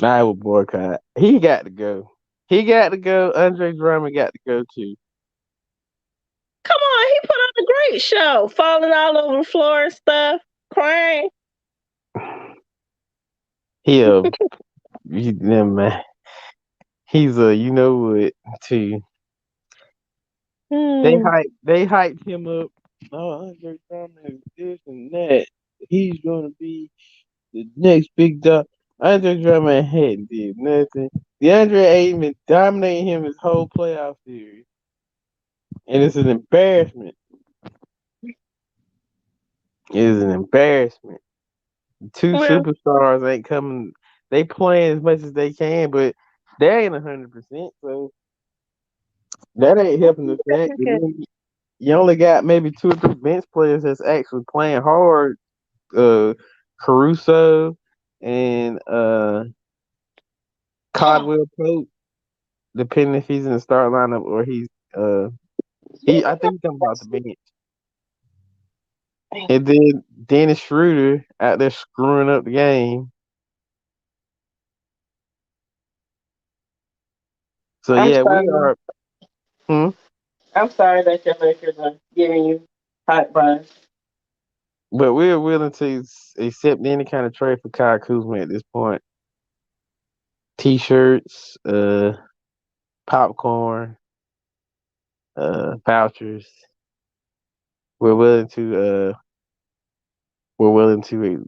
I will boycott. He got to go. He got to go. Andre Drummond got to go too. Come on, he put on a great show, falling all over the floor and stuff, crying. Never mind. He's a you know what too. Hmm. They hyped him up. Oh, Andre Drummond is this and that. He's gonna be the next big dog. Andre Drummond hadn't did nothing. DeAndre Ayton dominating him his whole playoff series, and it's an embarrassment. It is an embarrassment. Two Well, superstars ain't coming. They playing as much as they can, but they ain't 100%. So that ain't helping the fact that you only got maybe two or three bench players that's actually playing hard. Caruso and Caldwell Pope, depending if he's in the start lineup or he's I think he's coming off the bench. And then Dennis Schroeder out there screwing up the game. So I'm yeah, we sorry. are. Hmm? I'm sorry that your Lakers are giving you hot buzz. But we're willing to accept any kind of trade for Kyle Kuzma at this point. T-shirts, popcorn, vouchers. We're willing to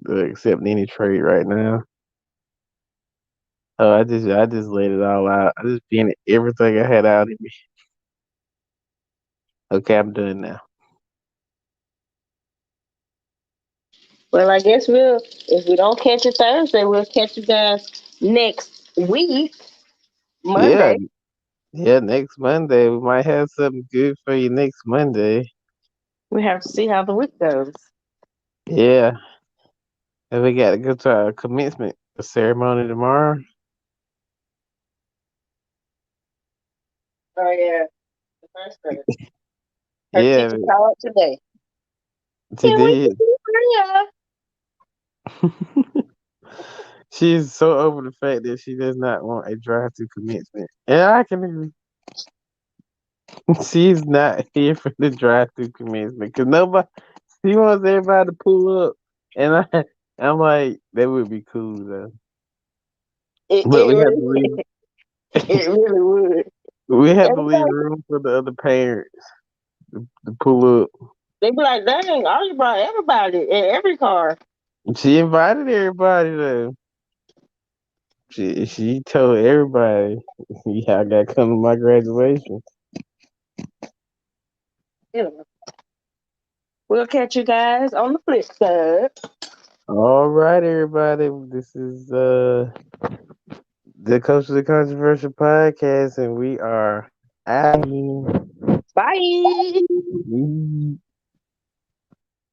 accept any trade right now. Oh, I just laid it all out. I just vented everything I had out of me. Okay, I'm done now. Well, I guess if we don't catch it Thursday, we'll catch you guys next week, Yeah, Monday. yeah. Next Monday we might have something good for you. Next Monday. We have to see how the week goes. Yeah, and we got to go to our commencement ceremony tomorrow. Oh yeah, the first grade. Her Yeah, teacher called today. she Can't wait to did. see Maria. She's so over the fact that she does not want a drive-through commencement, and I can agree. She's not here for the drive-through commencement because nobody. She wants everybody to pull up, and I'm like, that would be cool though. It, But it we have really, to leave. it really would. We have to leave Everybody, room for the other parents to pull up. they be like, "Dang, all you brought everybody in every car." She invited everybody though. She told everybody, yeah, I gotta come to my graduation. You know. We'll catch you guys on the flip side. All right, everybody. This is the Coach of the Controversial podcast, and we are out. Bye.